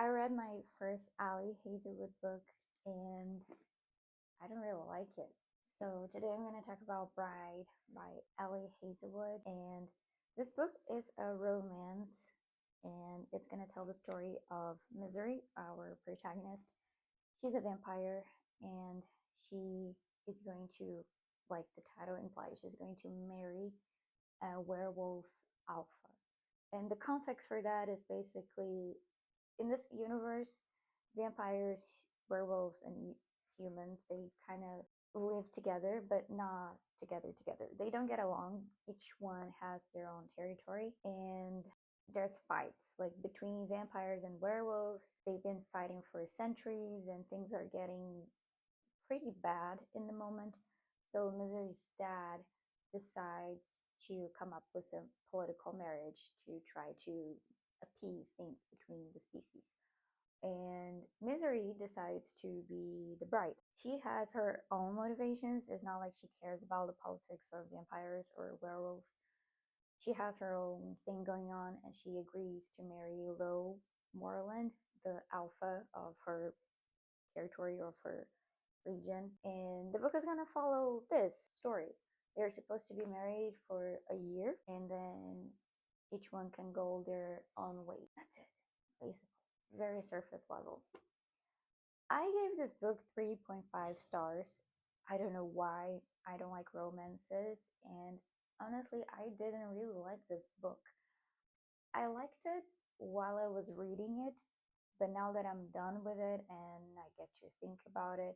I read my first Ali Hazelwood book and I don't really like it. So today I'm going to talk about Bride by Ali Hazelwood. And this book is a romance and it's going to tell the story of Misery, our protagonist. She's a vampire and she is going to, like the title implies, she's going to marry a werewolf alpha. And the context for that is basically in this universe, vampires, werewolves, and humans, they kind of live together, but not together. They don't get along. Each one has their own territory, and there's fights like between vampires and werewolves. They've been fighting for centuries, and things are getting pretty bad in the moment. So Misery's dad decides to come up with a political marriage to try to appease things between the species. And Misery decides to be the bride. She has her own motivations. It's not like she cares about the politics of vampires or werewolves. She has her own thing going on, and she agrees to marry Lo Moreland, the alpha of her territory, of her region. And the book is going to follow this story. They're supposed to be married for a year, and then each one can go their own way. That's it, basically. Very surface level. I gave this book 3.5 stars. I don't know why. I don't like romances, and honestly, I didn't really like this book. I liked it while I was reading it, but now that I'm done with it and I get to think about it,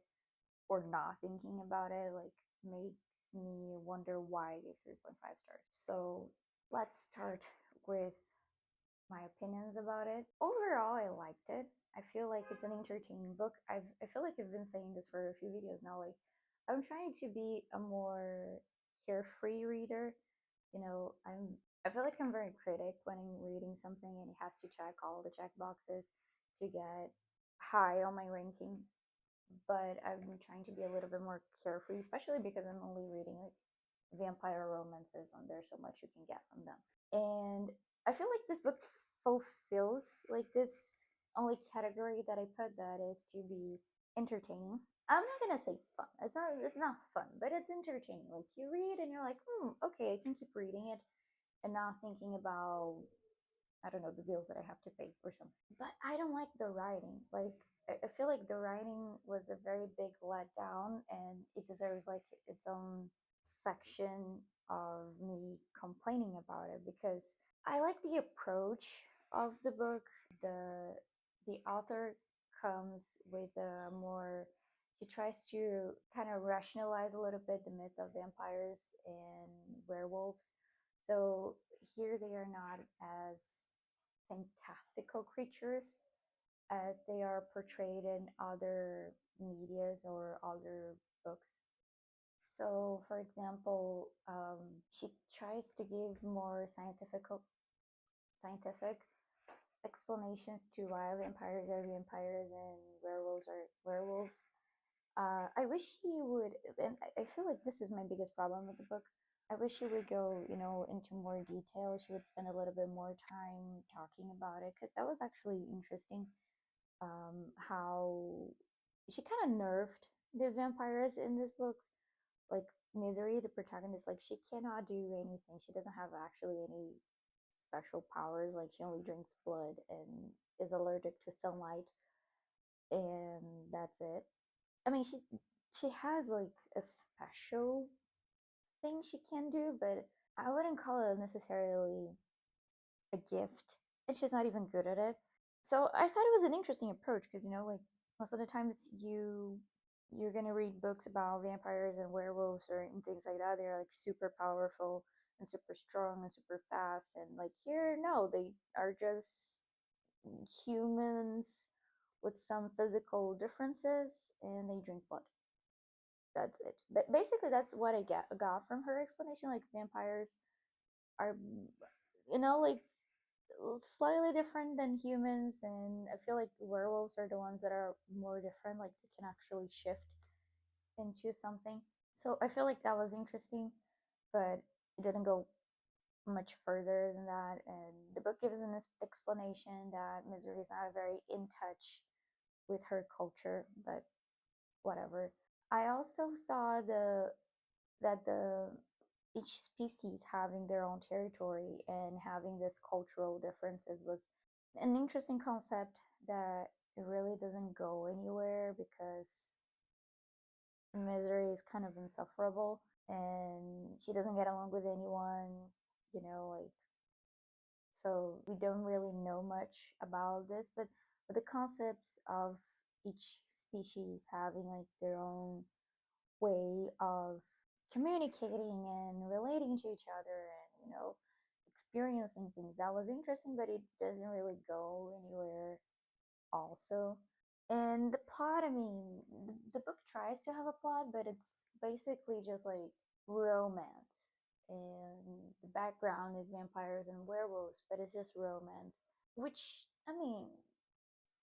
or not thinking about it, like, makes me wonder why I gave 3.5 stars. So let's start with my opinions about it. Overall, I liked it. I feel like it's an entertaining book. I feel like I've been saying this for a few videos now. Like, I'm trying to be a more carefree reader. I feel like I'm very critic when I'm reading something and it has to check all the check boxes to get high on my ranking. But I'm trying to be a little bit more carefree, especially because I'm only reading like vampire romances and there's so much you can get from them. And I feel like this book fulfills like this only category that I put, that is to be entertaining. I'm not gonna say fun. It's not fun, but it's entertaining. Like, you read and you're like, okay, I can keep reading it and not thinking about, I don't know, the bills that I have to pay or something. But I don't like the writing. Like, I feel like the writing was a very big letdown, and it deserves like its own section of me complaining about it, because I like the approach of the book. The author comes with a more, she tries to kind of rationalize a little bit the myth of vampires and werewolves. So here they are not as fantastical creatures as they are portrayed in other medias or other books. So, for example, she tries to give more scientific explanations to why vampires are vampires and werewolves are werewolves. I wish he would, and I feel like this is my biggest problem with the book. I wish she would go, into more detail. She would spend a little bit more time talking about it, because that was actually interesting. How she kind of nerfed the vampires in this books. Like, Misery, the protagonist, like, she cannot do anything. She doesn't have actually any special powers. Like, she only drinks blood and is allergic to sunlight, and that's it. I mean, she has like a special thing she can do, but I wouldn't call it necessarily a gift. And she's not even good at it. So I thought it was an interesting approach, because like, most of the times you're gonna read books about vampires and werewolves or and things like that. They're like super powerful and super strong and super fast, and like, here, no, they are just humans with some physical differences, and they drink blood. That's it. But basically, that's what I got from her explanation. Like, vampires are, like, slightly different than humans, and I feel like werewolves are the ones that are more different. Like, they can actually shift into something. So I feel like that was interesting, but it didn't go much further than that. And the book gives an explanation that Misery is not very in touch with her culture, but whatever. I also thought that the each species having their own territory and having this cultural differences was an interesting concept that it really doesn't go anywhere because Misery is kind of insufferable and she doesn't get along with anyone, like, so we don't really know much about this, but the concepts of each species having like their own way of communicating and relating to each other and experiencing things, that was interesting, but it doesn't really go anywhere also. And the plot, I mean, the book tries to have a plot, but it's basically just like romance. And the background is vampires and werewolves, but it's just romance. Which, I mean,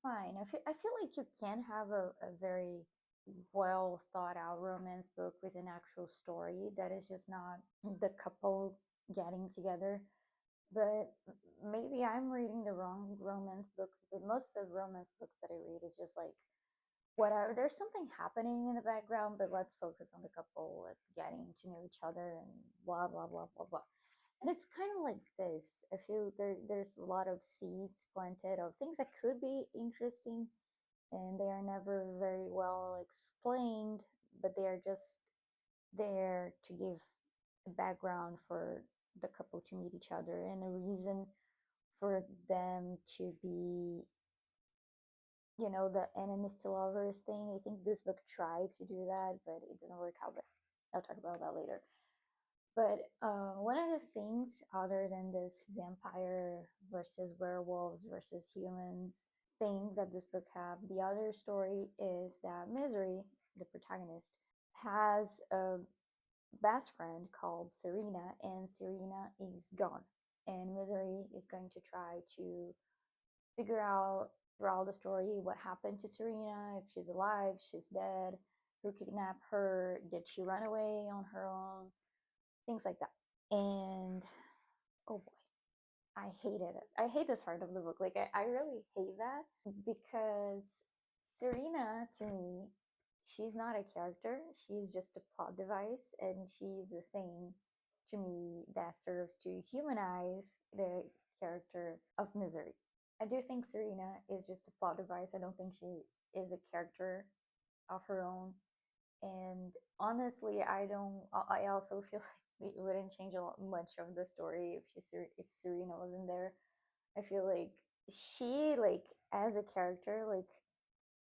fine. I feel like you can have a very well thought out romance book with an actual story that is just not the couple getting together. But maybe I'm reading the wrong romance books. But most of romance books that I read is just like whatever. There's something happening in the background, but let's focus on the couple like getting to know each other and blah blah blah blah blah. And it's kind of like this. I feel there's a lot of seeds planted of things that could be interesting, and they are never very well explained, but they are just there to give a background for the couple to meet each other and a reason for them to be, the enemies to lovers thing. I think this book tried to do that, but it doesn't work out. But I'll talk about that later. But one of the things, other than this vampire versus werewolves versus humans thing that this book have, the other story is that Misery, the protagonist, has a best friend called Serena, and Serena is gone. And Misery is going to try to figure out throughout the story what happened to Serena, if she's alive, she's dead, who kidnapped her, did she run away on her own, things like that. And oh boy, I hated it. I hate this part of the book. Like, I really hate that because Serena, to me, she's not a character. She's just a plot device, and she's a thing to me that serves to humanize the character of Misery. I do think Serena is just a plot device. I don't think she is a character of her own. And honestly, I don't. I also feel like it wouldn't change a lot much of the story if Serena wasn't there. I feel like she, like, as a character, like,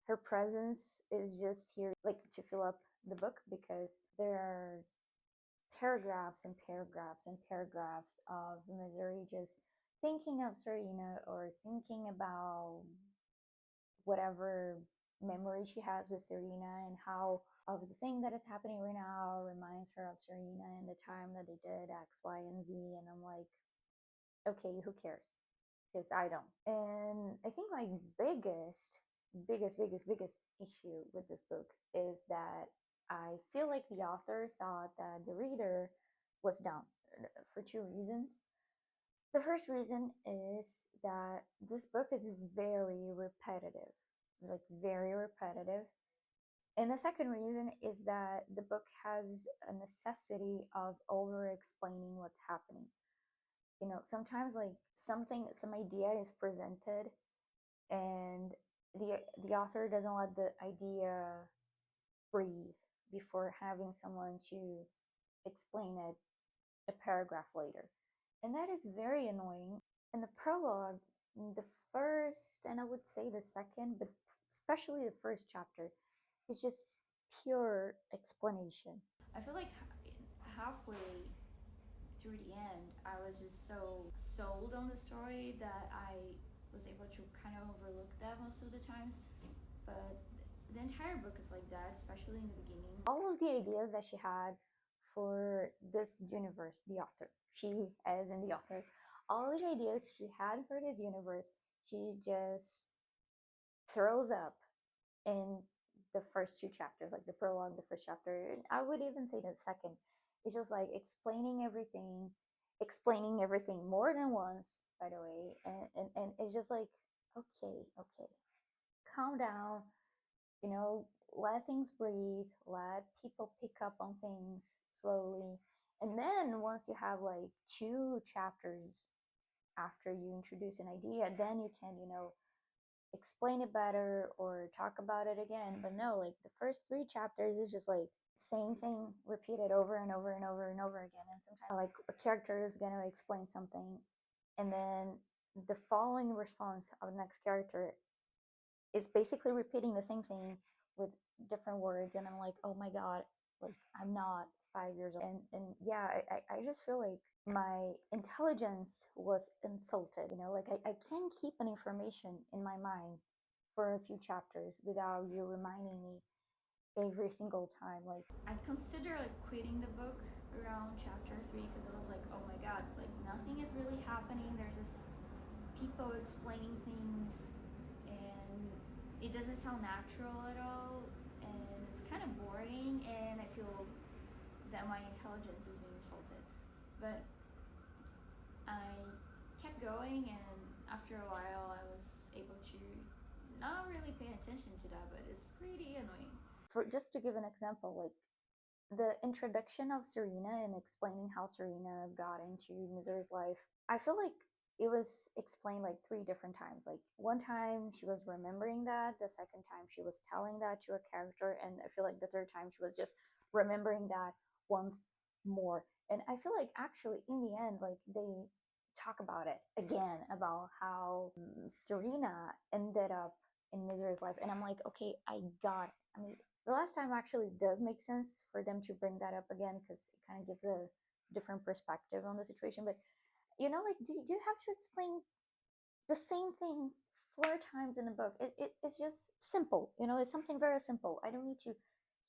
her presence is just here like to fill up the book because there are paragraphs and paragraphs and paragraphs of Missouri just thinking of Serena or thinking about whatever memory she has with Serena and how of the thing that is happening right now reminds her of Serena and the time that they did X, Y, and Z. And I'm like, okay, who cares? Because I don't. And I think my biggest issue with this book is that I feel like the author thought that the reader was dumb for two reasons. The first reason is that this book is very repetitive, like very repetitive. And the second reason is that the book has a necessity of over explaining what's happening. Sometimes like some idea is presented and the author doesn't let the idea breathe before having someone to explain it a paragraph later. And that is very annoying. In the prologue, the first, and I would say the second, but especially the first chapter, is just pure explanation. I feel like halfway through the end, I was just so sold on the story that I was able to kind of overlook that most of the times. But the entire book is like that, especially in the beginning. All of the ideas that she had for this universe, the author, she as in the author, all the ideas she had for this universe, she just throws up in the first two chapters, like the prologue, the first chapter, and I would even say the second. It's just like explaining everything explaining everything more than once, by the way. And it's just like, okay, okay, calm down, you know, let things breathe, let people pick up on things slowly. And then once you have like two chapters after you introduce an idea, then you can, explain it better or talk about it again. But no, like the first three chapters is just like same thing repeated over and over and over and over again. And sometimes like a character is gonna explain something, and then the following response of the next character is basically repeating the same thing with different words. And I'm like, oh my god, like I'm not 5 years old. And yeah, I just feel like my intelligence was insulted. Like I can't keep an information in my mind for a few chapters without you reminding me every single time. Like I consider like quitting the book around chapter 3 because I was like, oh my god, like nothing is really happening. There's just people explaining things, and it doesn't sound natural at all, and it's kind of boring, and I feel that my intelligence is being insulted. But I kept going, and after a while I was able to not really pay attention to that, but it's pretty annoying. For just to give an example, like the introduction of Serena and explaining how Serena got into Misery's life, I feel like it was explained like three different times. Like one time she was remembering that, the second time she was telling that to a character, and I feel like the third time she was just remembering that once more. And I feel like actually in the end, like they talk about it again about how Serena ended up in Misery's life, and I'm like, okay, I got it. I mean, the last time actually does make sense for them to bring that up again because it kind of gives a different perspective on the situation. But like, do you have to explain the same thing 4 times in the book? It's just simple. It's something very simple. I don't need to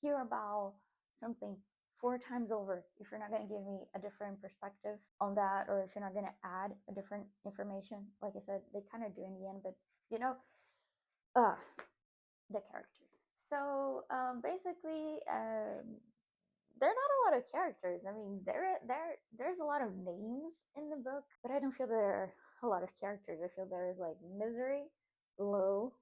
hear about something 4 times over if you're not going to give me a different perspective on that, or if you're not going to add a different information. Like I said, they kind of do in the end, but uh the characters. So basically, there are not a lot of characters. I mean, there's a lot of names in the book, but I don't feel there are a lot of characters. I feel there is like Misery, Lo,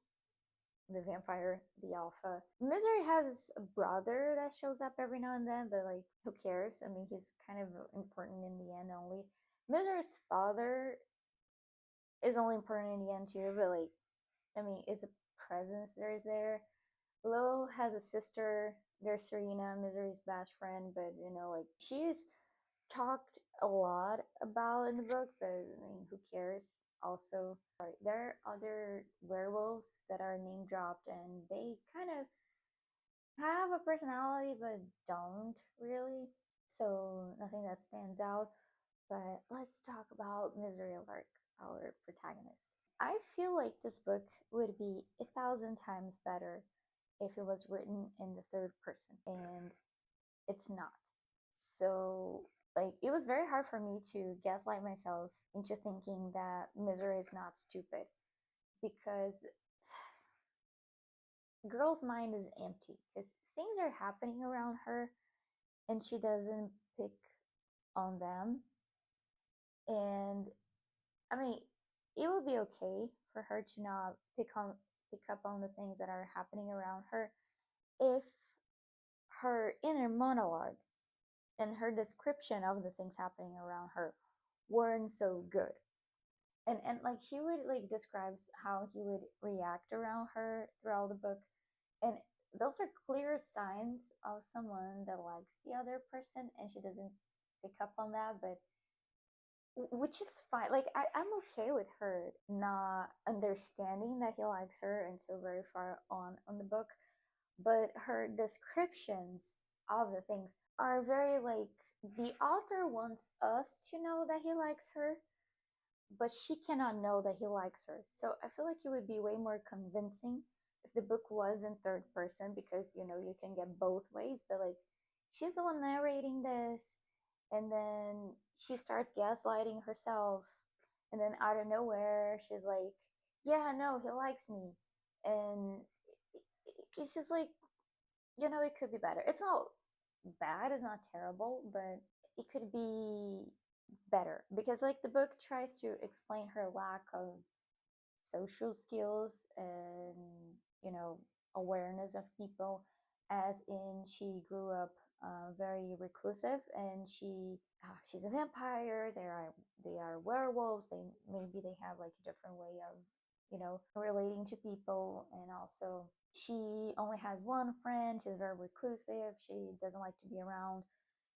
the vampire, the alpha. Misery has a brother that shows up every now and then, but like, who cares? I mean, he's kind of important in the end only. Misery's father is only important in the end too, but like, I mean, it's a presence there is there. Lo has a sister. There's Serena, Misery's best friend, but like she's talked a lot about in the book, but I mean, who cares? Also, there are other werewolves that are name dropped, and they kind of have a personality, but don't really. So nothing that stands out. But let's talk about Misery Lark, our protagonist. I feel like this book would be 1,000 times better if it was written in the third person, and it's not. So, like, it was very hard for me to gaslight myself into thinking that Misery is not stupid, because girl's mind is empty because things are happening around her and she doesn't pick on them. And I mean, it would be okay for her to not pick up on the things that are happening around her if her inner monologue and her description of the things happening around her weren't so good. And like she would like describes how he would react around her throughout the book, and those are clear signs of someone that likes the other person, and she doesn't pick up on that. But which is fine. Like I'm okay with her not understanding that he likes her until very far on the book, but her descriptions of the things are very like, the author wants us to know that he likes her, but she cannot know that he likes her. So I feel like it would be way more convincing if the book was in third person, because you can get both ways. But like, she's the one narrating this, and then she starts gaslighting herself, and then out of nowhere she's like, yeah, no, he likes me. And it's just like, it could be better. It's not bad, it's not terrible, but it could be better, because like the book tries to explain her lack of social skills and, you know, awareness of people, as in she grew up very reclusive, and she's a vampire. They are werewolves. They have like a different way of, you know, relating to people. And also she only has one friend. She's very reclusive. She doesn't like to be around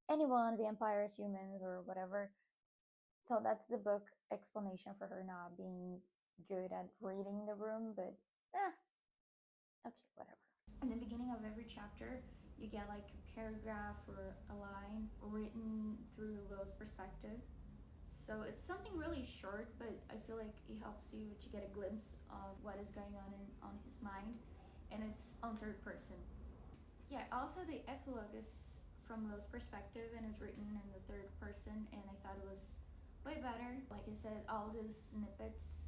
anyone, vampires, humans, or whatever. So that's the book explanation for her not being good at reading the room, but okay, whatever. In the beginning of every chapter, you get like a paragraph or a line written through Lo's perspective. So it's something really short, but I feel like it helps you to get a glimpse of what is going on his mind, and it's on third person. Yeah, also the epilogue is from Lo's perspective and is written in the third person, and I thought it was way better. Like I said, all these snippets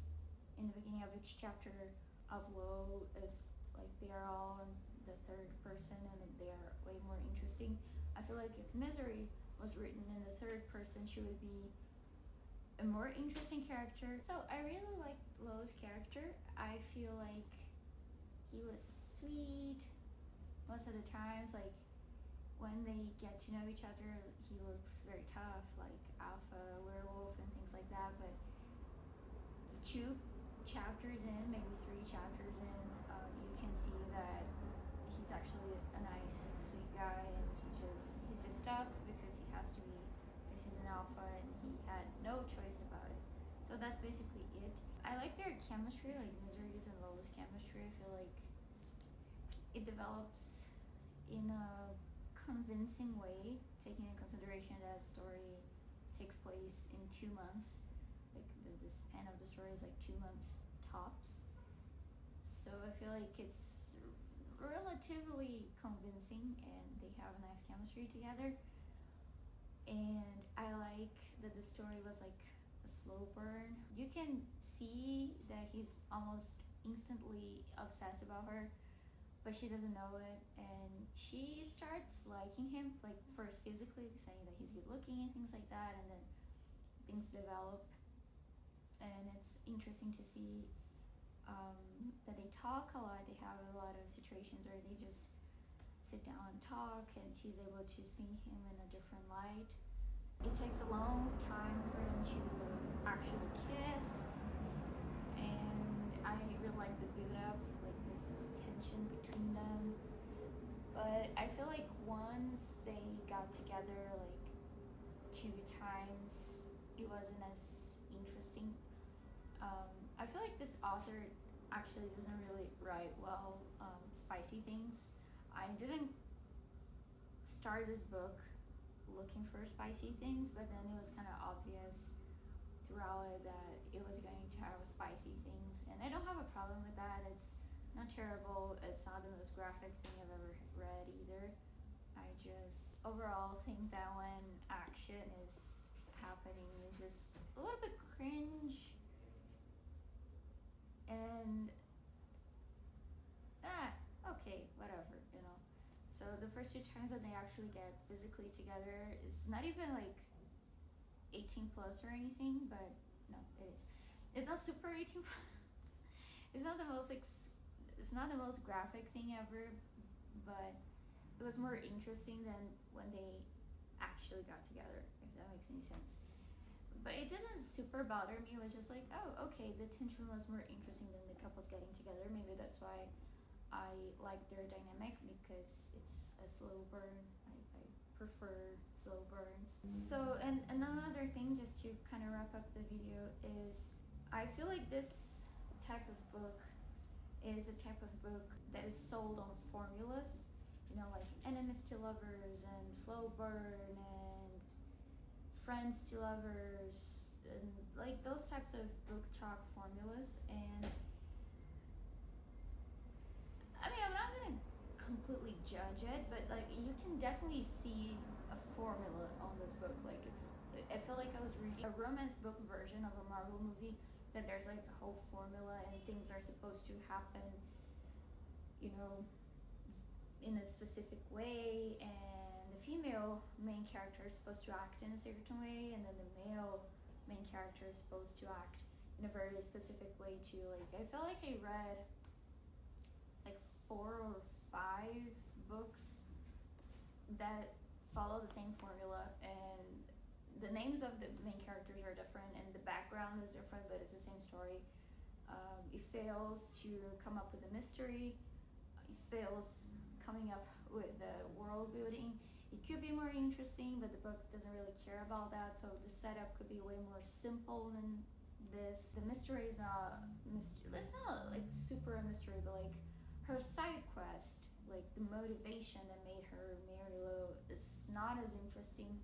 in the beginning of each chapter of Lo is like they are all in the third person, and they are way more interesting. I feel like if Misery was written in the third person, she would be a more interesting character. So I really like Lo's character. I feel like he was sweet most of the times. Like when they get to know each other, he looks very tough, like alpha werewolf and things like that. But the 2 chapters in, maybe 3 chapters in, you can see that he's actually a nice, sweet guy, and he's just tough because he has to be, because he's an alpha, and he had no choice about it. So that's basically it. I like their chemistry, like Misery's and Lola's chemistry. I feel like it develops in a convincing way, taking into consideration that a story takes place in 2 months. Like the span of the story is like 2 months tops. So I feel like it's relatively convincing, and they have a nice chemistry together. And I like that the story was like a slow burn. You can see that he's almost instantly obsessed about her, but she doesn't know it, and she starts liking him, like first physically, saying that he's good looking and things like that, and then things develop, and it's interesting to see that they talk a lot. They have a lot of situations where they just sit down and talk, and she's able to see him in a different light. It takes a long time for them to actually kiss, and I really like the build up, like this tension between them. But I feel like once they got together, like 2 times, it wasn't as interesting. I feel like this author actually doesn't really write well spicy things. I didn't start this book looking for spicy things, but then it was kind of obvious throughout it that it was going to have spicy things, and I don't have a problem with that. It's not terrible. It's not the most graphic thing I've ever read either. I just overall think that when action is happening, it's just a little bit cringe, and okay, whatever, you know. So the first 2 times that they actually get physically together is not even like 18 plus or anything, but no, it is. It's not super 18 plus. It's not the most like it's not the most graphic thing ever, but it was more interesting than when they actually got together, if that makes any sense. But it didn't super bother me. It was just like, oh, okay, the tension was more interesting than the couples getting together. Maybe that's why I like their dynamic, because it's a slow burn. I prefer slow burns. So, and another thing, just to kind of wrap up the video, is I feel like this type of book is a type of book that is sold on formulas, you know, like enemies to lovers and slow burn and friends to lovers, and like those types of book talk formulas. And I mean, I'm not gonna completely judge it, but like you can definitely see a formula on this book. Like I feel like I was reading a romance book version of a Marvel movie, that there's like a whole formula and things are supposed to happen, you know, in a specific way, and the female main character is supposed to act in a certain way, and then the male main character is supposed to act in a very specific way too. Like I felt like I read like 4 or 5 books that follow the same formula, and the names of the main characters are different and the background is different, but it's the same story. It fails to come up with a mystery. It fails coming up with the world building. It could be more interesting, but the book doesn't really care about that. So the setup could be way more simple than this. The mystery is not it's not like super a mystery, but like her side quest, like the motivation that made her marry Lo, is not as interesting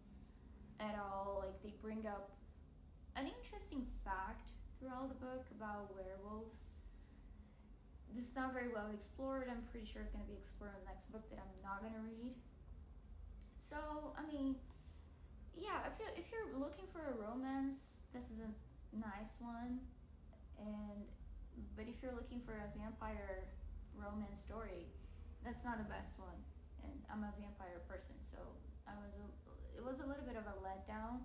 at all. Like they bring up an interesting fact throughout the book about werewolves. This is not very well explored. I'm pretty sure it's going to be explored in the next book that I'm not going to read. So, I mean, yeah, if you're looking for a romance, this is a nice one. But if you're looking for a vampire romance story, that's not the best one. And I'm a vampire person, so it was a little bit of a letdown.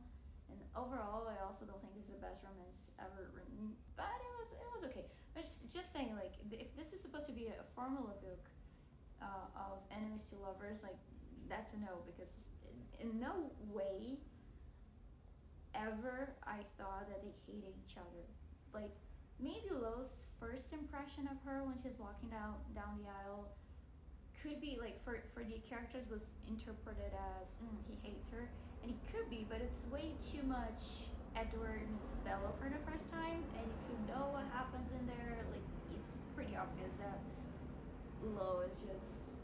And overall, I also don't think this is the best romance ever written, but it was okay. But just saying, like, if this is supposed to be a formula book of enemies to lovers, like, that's a no, because in no way ever I thought that they hated each other. Like, maybe Lo's first impression of her when she's walking down the aisle could be like for the characters was interpreted as he hates her, and it could be, but it's way too much Edward meets Bella for the first time, and if you know what happens in there, like it's pretty obvious that Lo is just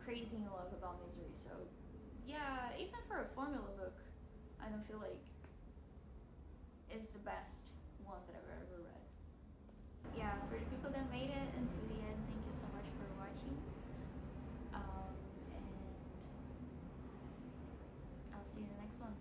crazy in love about Misery. So yeah, even for a formula book, I don't feel like it's the best one that I've ever read. Yeah, for the people that made it into the end, thank you so much for watching. And I'll see you in the next one.